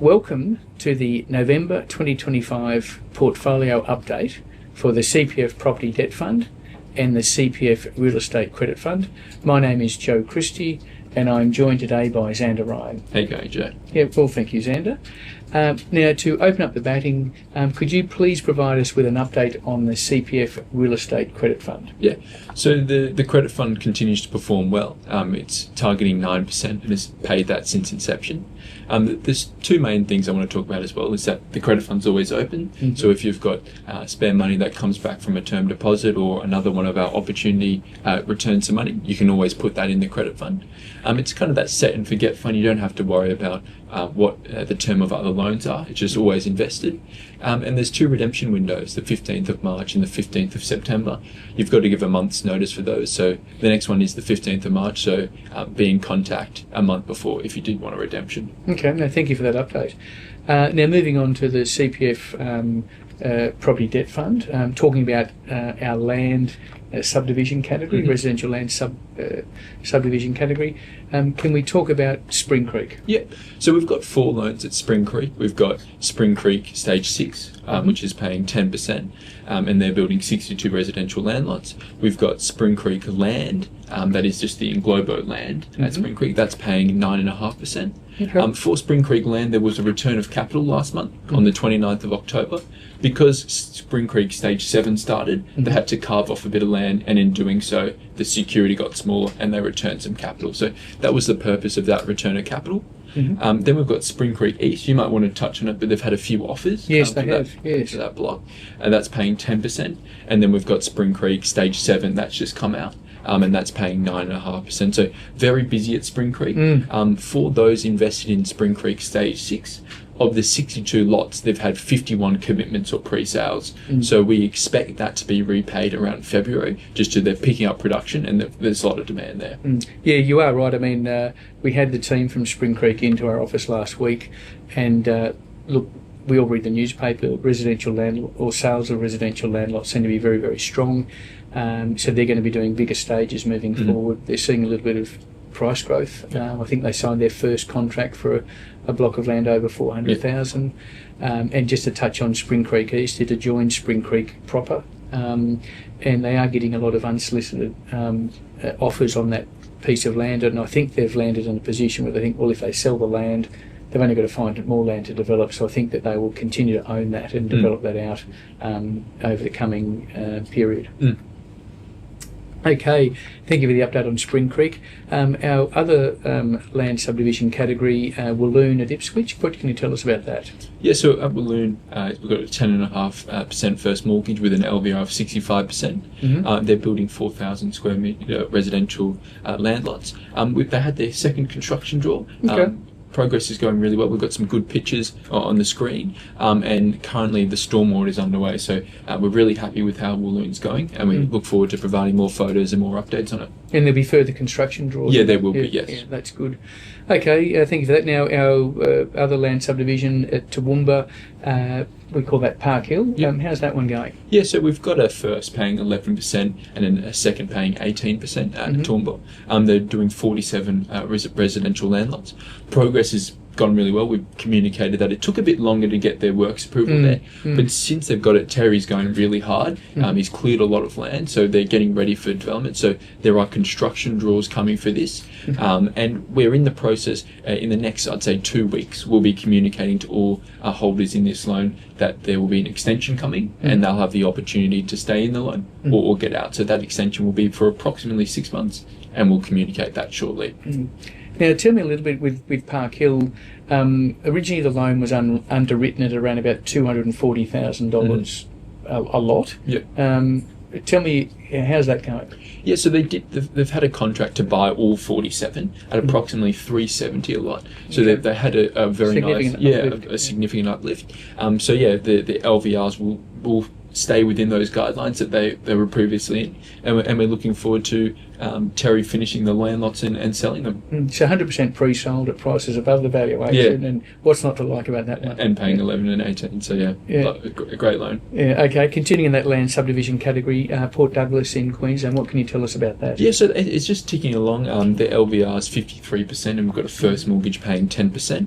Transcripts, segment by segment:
Welcome to the November 2025 portfolio update for the CPF Property Debt Fund and the CPF Real Estate Credit Fund. My name is Joe Christie and I'm joined today by Xander Ryan. How you going, Joe? Yeah, well, thank you, Xander. Now, to open up the batting, could you please provide us with an update on the CPF Real Estate Credit Fund? Yeah, so the credit fund continues to perform well. It's targeting 9% and has paid that since inception. There's two main things I want to talk about as well, is that the credit fund's always open. Mm-hmm. So if you've got spare money that comes back from a term deposit or another one of our opportunity returns to money, you can always put that in the credit fund. It's kind of that set and forget fund. You don't have to worry about what the term of other loans are. It's just always invested. And there's two redemption windows, the 15th of March and the 15th of September. You've got to give a month's notice for those. So the next one is the 15th of March, so be in contact a month before if you did want a redemption. Okay, no, thank you for that update. Now moving on to the CPF Property Debt Fund, talking about our land subdivision category, mm-hmm. residential land subdivision category. Can we talk about Spring Creek? Yeah, so we've got 4 loans at Spring Creek. We've got Spring Creek Stage 6, mm-hmm. which is paying 10%, and they're building 62 residential land lots. We've got Spring Creek Land, that is just the Englobo land mm-hmm. at Spring Creek, that's paying 9.5%. Okay. For Spring Creek Land, there was a return of capital last month mm-hmm. on the 29th of October. Because Spring Creek Stage 7 started, mm-hmm. they had to carve off a bit of land, and in doing so, the security got smaller and they returned some capital. So that was the purpose of that return of capital. Mm-hmm. Then we've got Spring Creek East. You might want to touch on it, but they've had a few offers. Yes, they have. Yes. For that block, and that's paying 10%. And then we've got Spring Creek Stage 7 that's just come out. And that's paying 9.5%. So very busy at Spring Creek. For those invested in Spring Creek Stage 6, of the 62 lots, they've had 51 commitments or pre-sales. So we expect that to be repaid around February, just to they're picking up production and there's a lot of demand there. Yeah, you are right. I mean, we had the team from Spring Creek into our office last week, and look, we all read the newspaper. Residential land or sales of residential land lots seem to be very, very strong. So they're going to be doing bigger stages moving forward. They're seeing a little bit of price growth. I think they signed their first contract for a block of land over 400,000. And just to touch on Spring Creek East, it adjoins Spring Creek proper, and they are getting a lot of unsolicited offers on that piece of land. And I think they've landed in a position where they think, well, if they sell the land, they've only got to find more land to develop. So I think that they will continue to own that and develop that out over the coming period. Okay, thank you for the update on Spring Creek. Our other land subdivision category, Walloon at Ipswich, what can you tell us about that? Yeah, so at Walloon, we've got a 10.5% first mortgage with an LVR of 65%. Mm-hmm. They're building 4,000 square metre residential land lots. They had their second construction draw. Okay. Progress is going really well. We've got some good pictures on the screen, and currently the stormwater is underway. So we're really happy with how Walloon's going, and we look forward to providing more photos and more updates on it. And there'll be further construction draws? Yeah, there will be, yes. Yeah, that's good. Okay, thank you for that. Now, our other land subdivision at Toowoomba, we call that Park Hill. Yep. How's that one going? Yeah, so we've got a first paying 11% and then a second paying 18% at Toowoomba. They're doing 47 residential land lots. Progress has gone really well. We've communicated that it took a bit longer to get their works approval there, but since they've got it, Terry's going really hard. He's cleared a lot of land, so they're getting ready for development. So there are construction draws coming for this, and we're in the process. In the next, I'd say, 2 weeks, we'll be communicating to all holders in this loan that there will be an extension coming, and they'll have the opportunity to stay in the loan or get out. So that extension will be for approximately 6 months, and we'll communicate that shortly. Now, tell me a little bit with Park Hill. Originally, the loan was underwritten at around about $240,000 a lot. Yep. Tell me, how's that going? Yeah, so they've had a contract to buy all 47 at approximately $370 a lot. So they had a very significant uplift. So yeah, the LVRs will stay within those guidelines that they were previously in, and we're looking forward to Terry finishing the land lots and selling them. So 100% pre-sold at prices above the valuation, and what's not to like about that one? And paying 11 and 18, so a great loan. Yeah, okay. Continuing in that land subdivision category, Port Douglas in Queensland, what can you tell us about that? Yeah, so it's just ticking along. The LVR is 53%, and we've got a first mortgage paying 10%.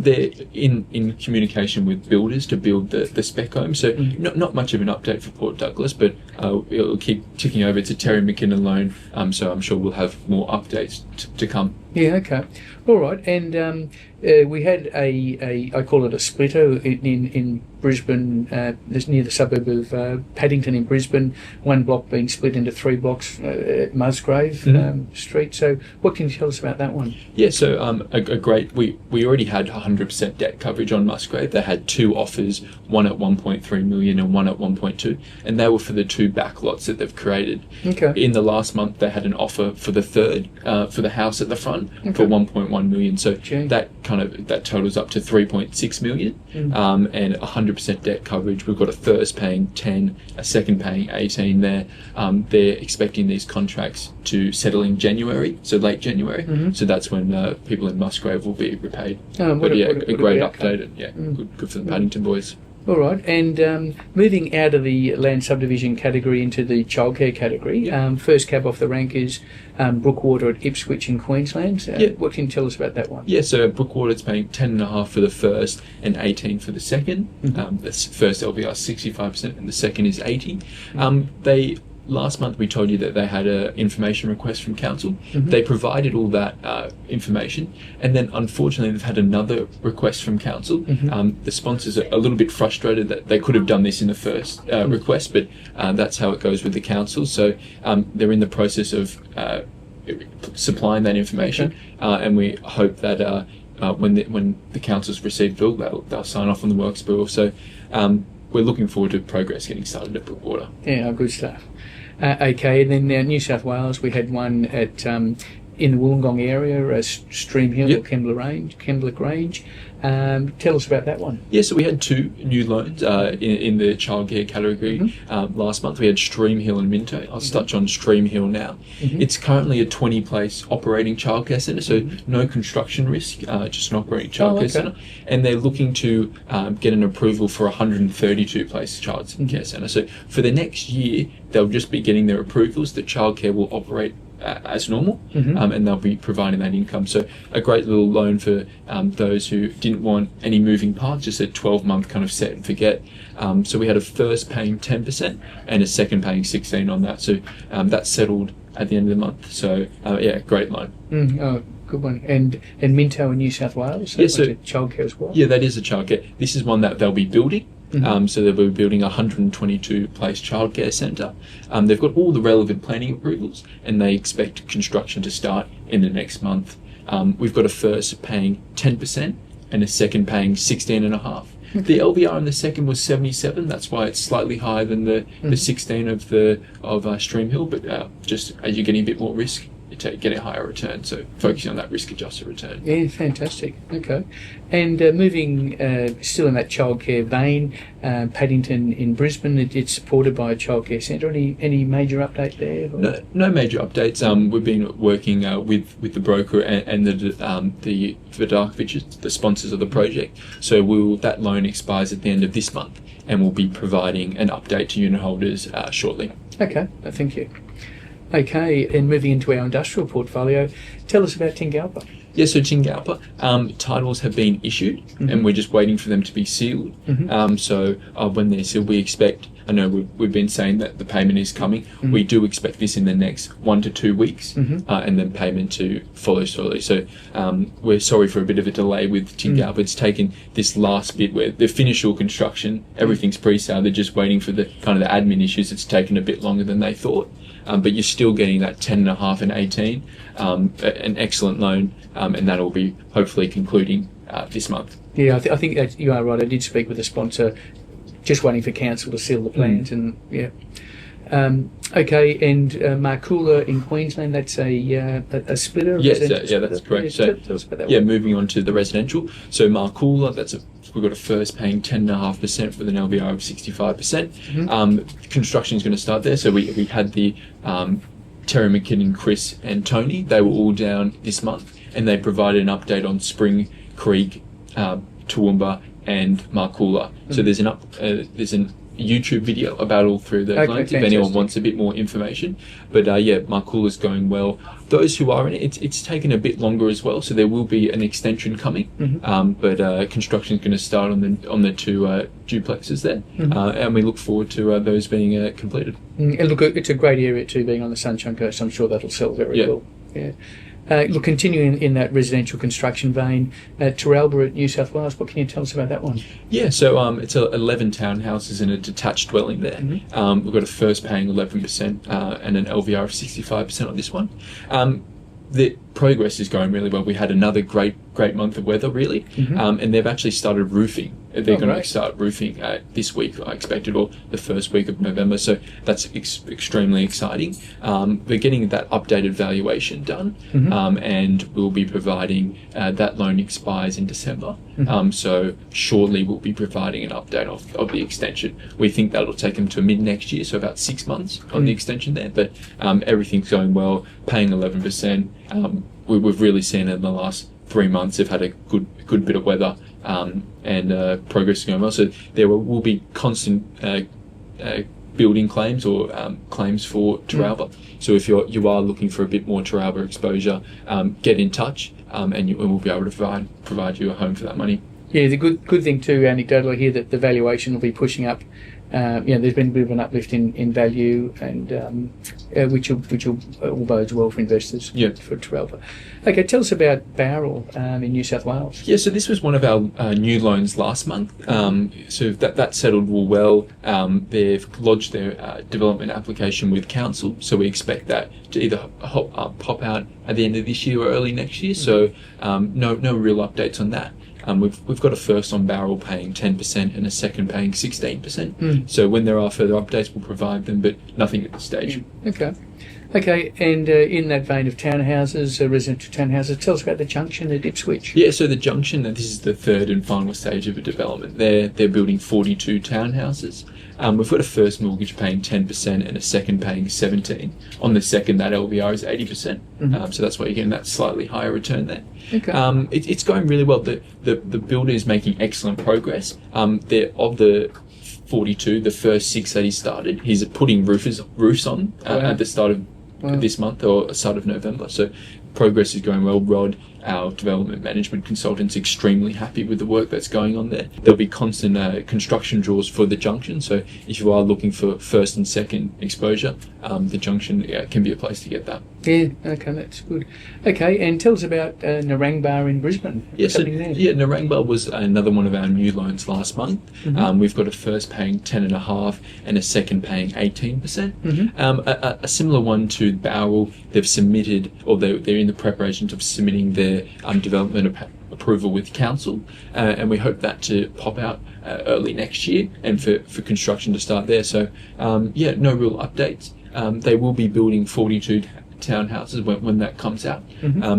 They're in communication with builders to build the spec home, so not much of an update for Port Douglas, but it'll keep ticking over. It's a Terry McKinnon loan, so I'm sure we'll have more updates to come. Yeah, okay. All right. And we had I call it a splitter in Brisbane, near the suburb of Paddington in Brisbane, one block being split into 3 blocks at Musgrave Street. So what can you tell us about that one? Yeah, so a great, we already had 100% debt coverage on Musgrave. They had 2 offers, one at 1.3 million and one at 1.2, and they were for the 2 back lots that they've created. Okay. In the last month, they had an offer for the third, for the house at the front, for 1.1 million. So that totals up to 3.6 million, and 100% debt coverage. We've got a first paying 10, a second paying 18 there. They're expecting these contracts to settle in January, so late January. So that's when people in Musgrave will be repaid. A great update, and good for the Paddington boys. All right, and moving out of the land subdivision category into the childcare category, first cab off the rank is Brookwater at Ipswich in Queensland. What can you tell us about that one? Yeah, so Brookwater's paying 10.5 for the first and 18 for the second. The first LVR is 65% and the second is 80. Last month we told you that they had an information request from council. They provided all that information, and then unfortunately they've had another request from council. The sponsors are a little bit frustrated that they could have done this in the first request, but that's how it goes with the council. So they're in the process of supplying that information, and we hope that when the council's received it all, they'll sign off on the works bill. So we're looking forward to progress getting started at Brookwater. Yeah, good stuff. Okay, and then New South Wales, we had one at in the Wollongong area, Stream Hill or Kemblik Range. Tell us about that one. Yeah, so we had 2 new loans in the childcare category last month. We had Stream Hill and Minto. I'll touch on Stream Hill now. It's currently a 20-place operating childcare centre, so no construction risk, just an operating childcare centre. And they're looking to get an approval for a 132-place childcare centre. So for the next year, they'll just be getting their approvals. The childcare will operate as normal, and they'll be providing that income. So a great little loan for those who didn't want any moving parts, just a 12-month kind of set and forget. So we had a first paying 10% and a second paying 16 on that. So that settled at the end of the month. So great loan. Good one. And Minto in New South Wales, so childcare as well? Yeah, that is a childcare. This is one that they'll be building. So they'll be building a 122-place childcare centre. They've got all the relevant planning approvals, and they expect construction to start in the next month. We've got a first paying 10% and a second paying 16.5. The LVR in the second was 77. That's why it's slightly higher than the 16 of Stream Hill. But just as you're getting a bit more risk, you get a higher return. So focusing on that risk-adjusted return. Yeah, fantastic. Okay. And moving still in that childcare vein, Paddington in Brisbane, it's supported by a childcare centre. Any major update there? No major updates. We've been working with the broker and the Vidarkoviches, the sponsors of the project. So that loan expires at the end of this month, and we'll be providing an update to unit holders shortly. Okay, thank you. Okay, and moving into our industrial portfolio, tell us about Tingalpa. Yeah, so Tingalpa, titles have been issued, and we're just waiting for them to be sealed. So when they're sealed, we expect, I know we've been saying that the payment is coming. We do expect this in the next 1 to 2 weeks, and then payment to follow slowly. So we're sorry for a bit of a delay with Tingalpa. It's taken this last bit where they've finished all construction, everything's pre-sale, they're just waiting for the kind of the admin issues. It's taken a bit longer than they thought. But you're still getting that 10.5 and 18, an excellent loan, and that'll be hopefully concluding this month. Yeah, I think that you are right. I did speak with the sponsor, just waiting for council to seal the plans, and okay, and Marcoola in Queensland, that's a splitter? Yes, that's correct. So, tell us about that one. Moving on to the residential. So Marcoola, we've got a first paying 10.5% with an LVR of 65%. Construction is going to start there. So we had the Terry McKinnon, Chris and Tony, they were all down this month, and they provided an update on Spring Creek, Toowoomba and Markula. So there's an YouTube video about all three of those loans if anyone wants a bit more information. But Markula's going well. Those who are in it, it's taken a bit longer as well, so there will be an extension coming. But construction is going to start on the two duplexes there, and we look forward to those being completed. And look, it's a great area too, being on the Sunshine Coast. I'm sure that'll sell very well. Yeah. Look, continuing in that residential construction vein, Teralba at New South Wales, what can you tell us about that one? Yeah, so it's 11 townhouses and a detached dwelling there. We've got a first paying 11% and an LVR of 65% on this one. The progress is going really well. We had another great month of weather, really, and they've actually started roofing. They're going to start roofing this week, I expected, or the first week of November. So that's extremely exciting. We're getting that updated valuation done, and we'll be providing that loan expires in December. So shortly we'll be providing an update of the extension. We think that'll take them to mid next year, so about 6 months on the extension there. But everything's going well, paying 11%. We've really seen in the last 3 months they've had a good bit of weather, and progress is going well. So there will be constant building claims or claims for Teralba. So if you are looking for a bit more Teralba exposure, get in touch, and we'll be able to provide you a home for that money. Yeah, the good thing too, anecdotally here, that the valuation will be pushing up. There's been a bit of an uplift in value, and which will all bodes well for investors for Teralba. Okay, tell us about Bowral in New South Wales. Yeah, so this was one of our new loans last month. So that settled well. They've lodged their development application with council, so we expect that to either pop out at the end of this year or early next year. So no real updates on that. We've got a first on Bowral paying 10% and a second paying 16%. So when there are further updates, we'll provide them, but nothing at this stage. Okay, and in that vein of townhouses, residential townhouses, tell us about the Junction at Ipswich. Yeah, so the Junction, this is the third and final stage of a development. They're building 42 townhouses. We've got a first mortgage paying 10% and a second paying 17%. On the second, that LVR is 80%. So that's why you're getting that slightly higher return there. It's going really well. The builder is making excellent progress. They're of the 42, the first 6 that he started, he's putting roofs on at the start of this month or start of November. So progress is going well. Rod, our development management consultant's extremely happy with the work that's going on there. There'll be constant construction draws for the Junction, so if you are looking for first and second exposure, the Junction can be a place to get that. Yeah, okay, that's good. Okay, and tell us about Narangba in Brisbane. Narangba was another one of our new loans last month. We've got a first paying 10.5 and a second paying 18%. A similar one to Bowral. They've submitted, or they're in the preparations of submitting their development approval with council, and we hope that to pop out early next year and for construction to start there. So no real updates. They will be building 42 townhouses when that comes out.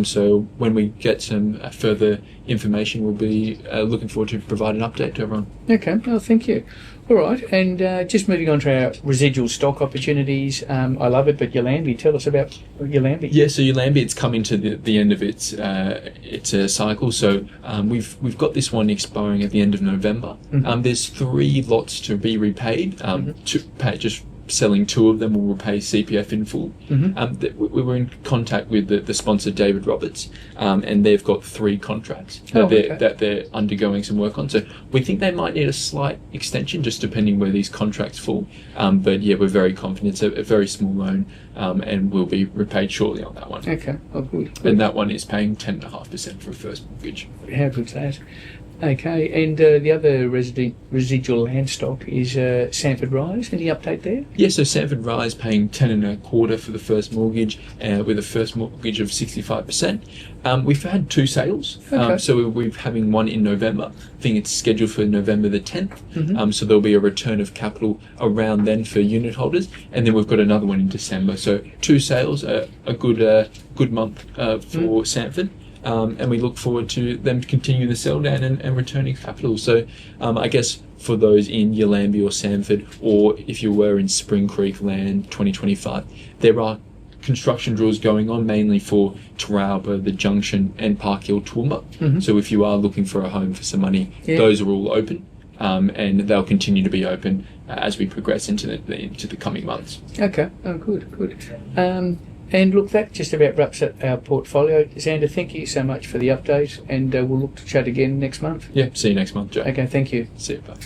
So when we get some further information, we'll be looking forward to provide an update to everyone. Okay, well, thank you. All right, and just moving on to our residual stock opportunities. I love it, but Yalambee, tell us about Yalambee. Yeah, so Yalambee, it's coming to the end of its cycle. So we've got this one expiring at the end of November. There's 3 lots to be repaid. Just selling 2 of them will repay CPF in full. We were in contact with the sponsor, David Roberts, and they've got 3 contracts that they're undergoing some work on. So we think they might need a slight extension, just depending where these contracts fall. But yeah, we're very confident. It's a very small loan, and will be repaid shortly on that one. Okay, good. And that one is paying 10.5% for a first mortgage. How good's that? Okay, and the other residual land stock is Sanford Rise. Any update there? Yeah, so Sanford Rise paying 10.25 for the first mortgage, with a first mortgage of 65%. We've had 2 sales, so we're having one in November. I think it's scheduled for November the 10th. So there'll be a return of capital around then for unit holders, and then we've got another one in December. So 2 sales, a good month for Sanford. And we look forward to them continuing the sell down and returning capital. So I guess for those in Yalambee or Sanford, or if you were in Spring Creek Land 2025, there are construction draws going on, mainly for Teralba, the Junction, and Park Hill, Toowoomba. Mm-hmm. So if you are looking for a home for some money, Yeah. those are all open, and they'll continue to be open as we progress into the coming months. Okay. Oh, good. And look, that just about wraps up our portfolio. Xander, thank you so much for the update, and we'll look to chat again next month. Yeah, see you next month, Joe. Okay, thank you. See you, bye.